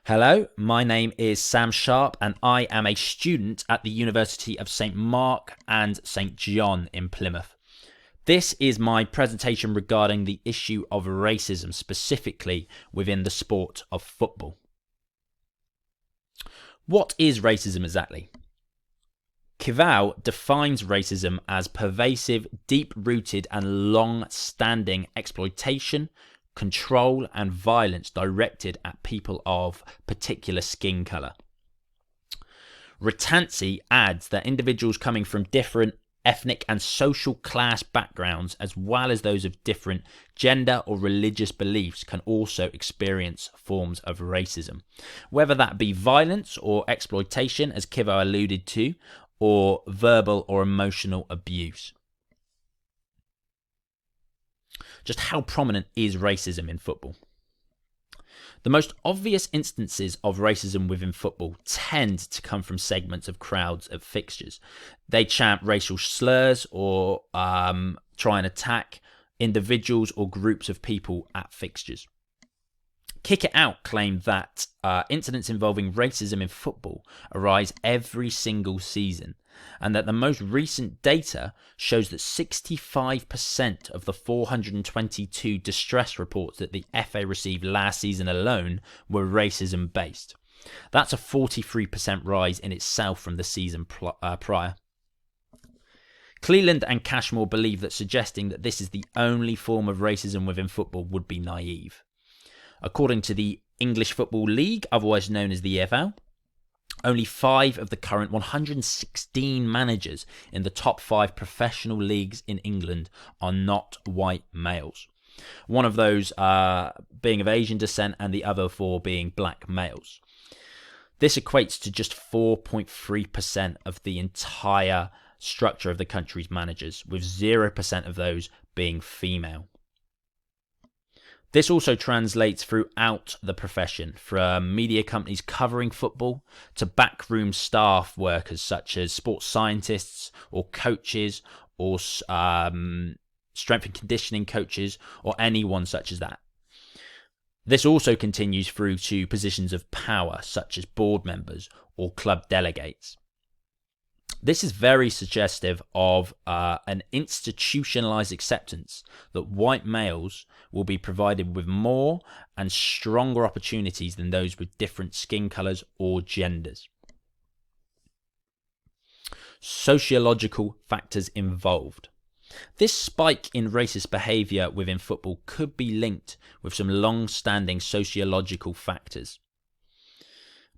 Hello, my name is Sam Sharp and I am a student at the University of St Mark and St John in Plymouth. This is my presentation regarding the issue of racism, specifically within the sport of football. What is racism exactly? Kivau defines racism as pervasive, deep-rooted and long-standing exploitation, control and violence directed at people of particular skin colour. Ratansi adds that individuals coming from different ethnic and social class backgrounds, as well as those of different gender or religious beliefs, can also experience forms of racism, whether that be violence or exploitation, as Kivau alluded to, or verbal or emotional abuse. Just how prominent is racism in football? The most obvious instances of racism within football tend to come from segments of crowds at fixtures. They chant racial slurs or try and attack individuals or groups of people at fixtures. Kick It Out claimed that incidents involving racism in football arise every single season, and that the most recent data shows that 65% of the 422 distress reports that the FA received last season alone were racism based. That's a 43% rise in itself from the season prior. Cleland and Cashmore believe that suggesting that this is the only form of racism within football would be naive. According to the English Football League, otherwise known as the EFL, only 5 of the current 116 managers in the top 5 professional leagues in England are not white males. One of those being of Asian descent and the other 4 being black males. This equates to just 4.3% of the entire structure of the country's managers, with 0% of those being female. This also translates throughout the profession, from media companies covering football to backroom staff workers such as sports scientists or coaches or strength and conditioning coaches or anyone such as that. This also continues through to positions of power such as board members or club delegates. This is very suggestive of an institutionalized acceptance that white males will be provided with more and stronger opportunities than those with different skin colors or genders. Sociological factors involved. This spike in racist behavior within football could be linked with some long-standing sociological factors.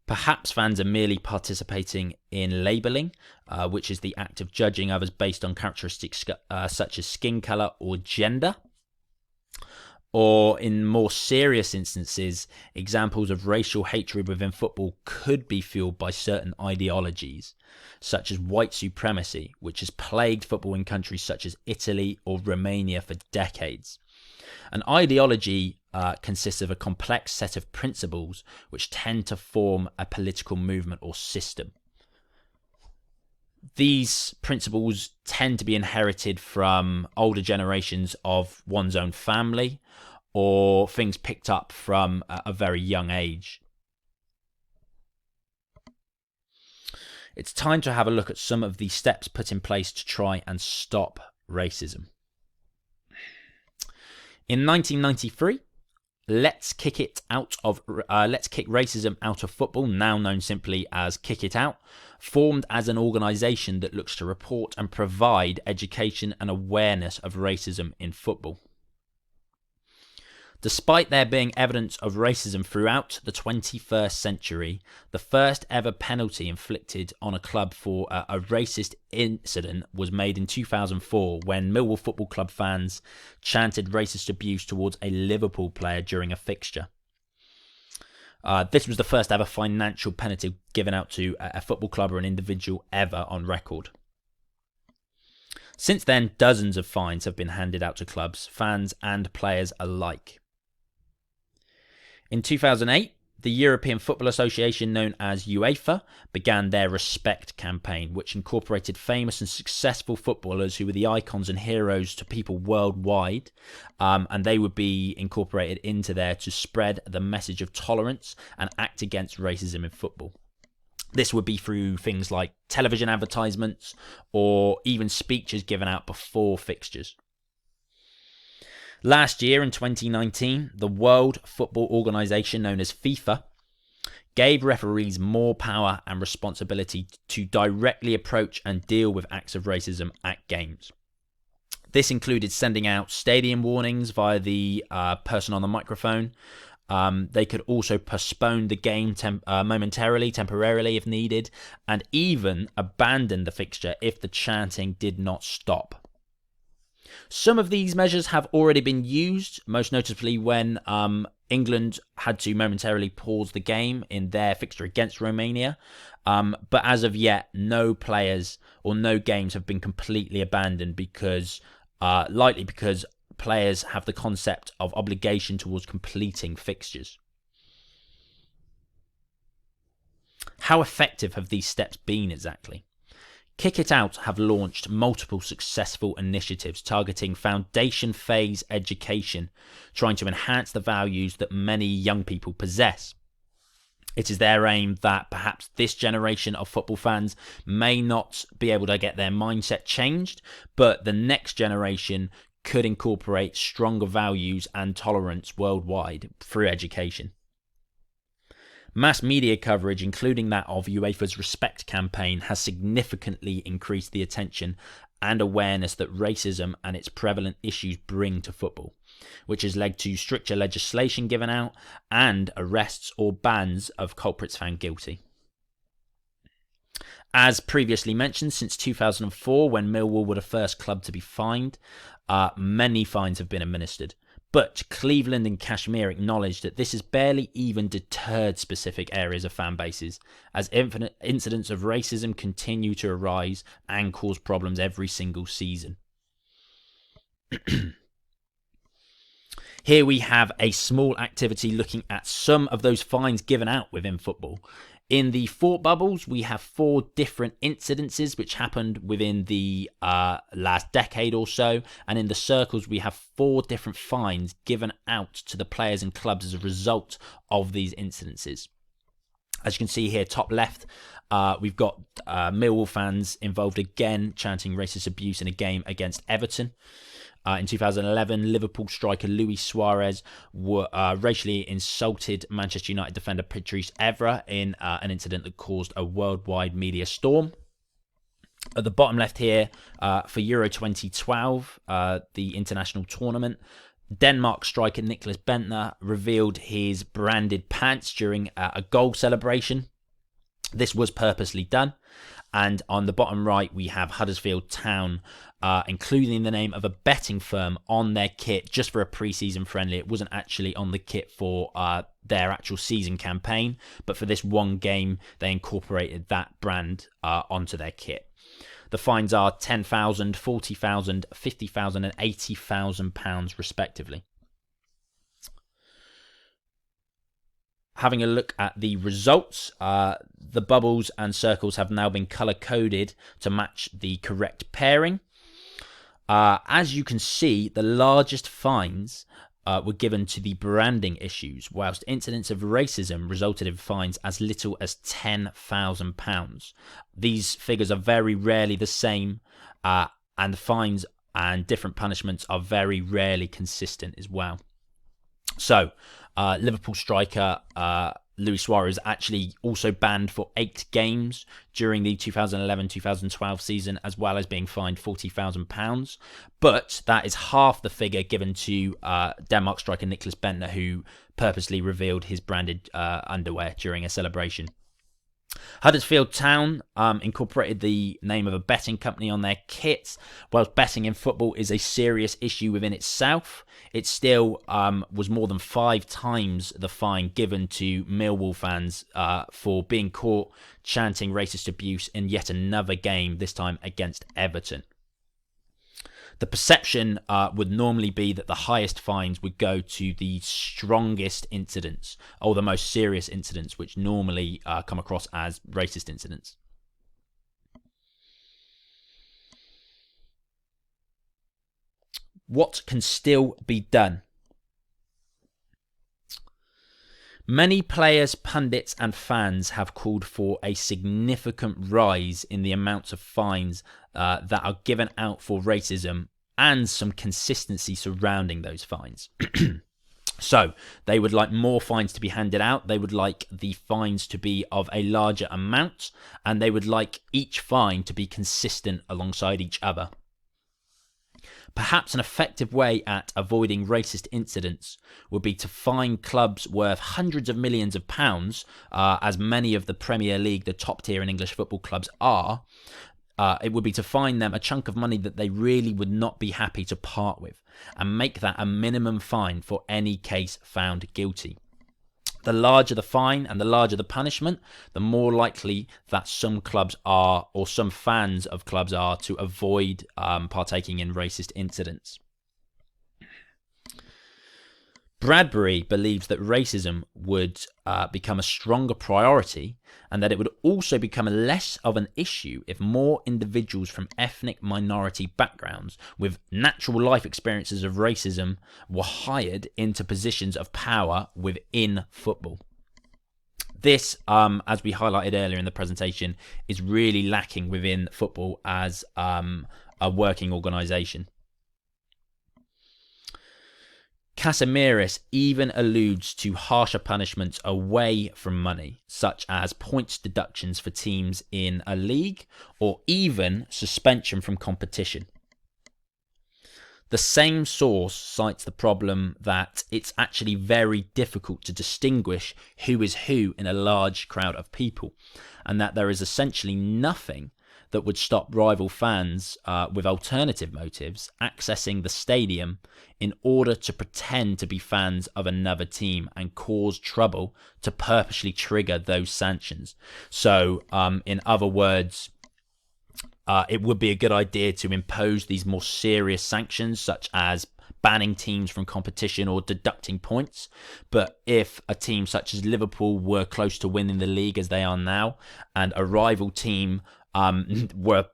Perhaps fans are merely participating in labelling, which is the act of judging others based on characteristics such as skin colour or gender. Or in more serious instances, examples of racial hatred within football could be fueled by certain ideologies, such as white supremacy, which has plagued football in countries such as Italy or Romania for decades. An ideology consists of a complex set of principles which tend to form a political movement or system. These principles tend to be inherited from older generations of one's own family or things picked up from a very young age. It's time to have a look at some of the steps put in place to try and stop racism. In 1993, Let's Kick Racism Out of Football, now known simply as Kick It Out, formed as an organisation that looks to report and provide education and awareness of racism in football. Despite there being evidence of racism throughout the 21st century, the first ever penalty inflicted on a club for a racist incident was made in 2004 when Millwall Football Club fans chanted racist abuse towards a Liverpool player during a fixture. This was the first ever financial penalty given out to a football club or an individual ever on record. Since then, dozens of fines have been handed out to clubs, fans and players alike. In 2008, The European Football Association, known as UEFA, began their Respect campaign, which incorporated famous and successful footballers who were the icons and heroes to people worldwide, and they would be incorporated into there to spread the message of tolerance and act against racism in football. This would be through things like television advertisements or even speeches given out before fixtures. Last year in 2019, the World Football Organization, known as FIFA, gave referees more power and responsibility to directly approach and deal with acts of racism at games. This included sending out stadium warnings via the person on the microphone. They could also postpone the game temporarily if needed, and even abandon the fixture if the chanting did not stop. Some of these measures have already been used, most notably when England had to momentarily pause the game in their fixture against Romania. But as of yet, no players or no games have been completely abandoned likely because players have the concept of obligation towards completing fixtures. How effective have these steps been exactly? Kick It Out have launched multiple successful initiatives targeting foundation phase education, trying to enhance the values that many young people possess. It is their aim that perhaps this generation of football fans may not be able to get their mindset changed, but the next generation could incorporate stronger values and tolerance worldwide through education. Mass media coverage, including that of UEFA's Respect campaign, has significantly increased the attention and awareness that racism and its prevalent issues bring to football, which has led to stricter legislation given out and arrests or bans of culprits found guilty. As previously mentioned, since 2004, when Millwall were the first club to be fined, many fines have been administered. But Cleveland and Kashmir acknowledged that this has barely even deterred specific areas of fan bases, as incidents of racism continue to arise and cause problems every single season. Here we have a small activity looking at some of those fines given out within football. In the thought bubbles, we have 4 different incidences which happened within the last decade or so. And in the circles, we have 4 different fines given out to the players and clubs as a result of these incidences. As you can see here, top left, we've got Millwall fans involved again chanting racist abuse in a game against Everton. In 2011, Liverpool striker Luis Suarez racially insulted Manchester United defender Patrice Evra in an incident that caused a worldwide media storm. At the bottom left here, for Euro 2012, the international tournament, Denmark striker Niklas Bentner revealed his branded pants during a goal celebration. This was purposely done. And on the bottom right, we have Huddersfield Town, including the name of a betting firm on their kit just for a pre-season friendly. It wasn't actually on the kit for their actual season campaign, but for this one game, they incorporated that brand onto their kit. The fines are £10,000, £40,000, £50,000 and £80,000 respectively. Having a look at the results, the bubbles and circles have now been color-coded to match the correct pairing. As you can see, the largest fines were given to the branding issues, whilst incidents of racism resulted in fines as little as £10,000. These figures are very rarely the same, and the fines and different punishments are very rarely consistent as well. So, Liverpool striker Luis Suarez actually also banned for 8 games during the 2011-2012 season, as well as being fined £40,000. But that is half the figure given to Denmark striker Niklas Bentner, who purposely revealed his branded underwear during a celebration. Huddersfield Town incorporated the name of a betting company on their kits. Whilst betting in football is a serious issue within itself, it still was more than 5 times the fine given to Millwall fans for being caught chanting racist abuse in yet another game, this time against Everton. The perception would normally be that the highest fines would go to the strongest incidents, or the most serious incidents, which normally come across as racist incidents. What can still be done? Many players, pundits and fans have called for a significant rise in the amounts of fines that are given out for racism and some consistency surrounding those fines. So they would like more fines to be handed out. They would like the fines to be of a larger amount, and they would like each fine to be consistent alongside each other. Perhaps an effective way at avoiding racist incidents would be to fine clubs worth hundreds of millions of pounds, as many of the Premier League, the top tier in English football clubs are. It would be to fine them a chunk of money that they really would not be happy to part with, and make that a minimum fine for any case found guilty. The larger the fine and the larger the punishment, the more likely that some clubs are, or some fans of clubs are, to avoid partaking in racist incidents. Bradbury believes that racism would become a stronger priority, and that it would also become less of an issue if more individuals from ethnic minority backgrounds with natural life experiences of racism were hired into positions of power within football. This, as we highlighted earlier in the presentation, is really lacking within football as a working organisation. Casimiris even alludes to harsher punishments away from money, such as points deductions for teams in a league, or even suspension from competition. The same source cites the problem that it's actually very difficult to distinguish who is who in a large crowd of people, and that there is essentially nothing that would stop rival fans with alternative motives accessing the stadium in order to pretend to be fans of another team and cause trouble to purposely trigger those sanctions. So, in other words, it would be a good idea to impose these more serious sanctions, such as banning teams from competition or deducting points. But if a team such as Liverpool were close to winning the league as they are now, and a rival team were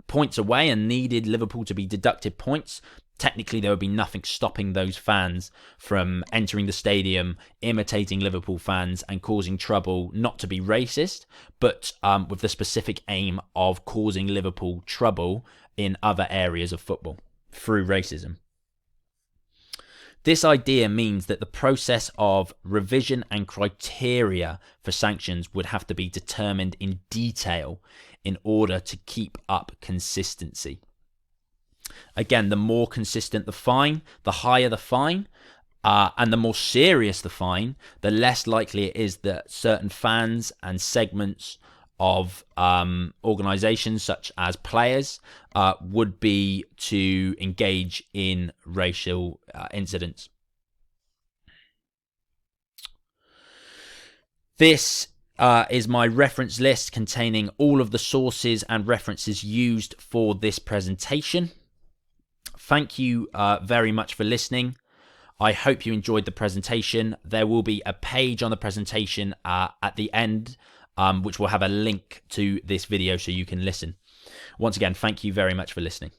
points away and needed Liverpool to be deducted points, technically there would be nothing stopping those fans from entering the stadium, imitating Liverpool fans and causing trouble, not to be racist, but with the specific aim of causing Liverpool trouble in other areas of football through racism. This idea means that the process of revision and criteria for sanctions would have to be determined in detail in order to keep up consistency. Again, the more consistent the fine, the higher the fine, and the more serious the fine, the less likely it is that certain fans and segments of organisations, such as players, would be to engage in racial incidents. This is my reference list containing all of the sources and references used for this presentation. Thank you very much for listening. I hope you enjoyed the presentation. There will be a page on the presentation at the end, which will have a link to this video so you can listen. Once again, thank you very much for listening.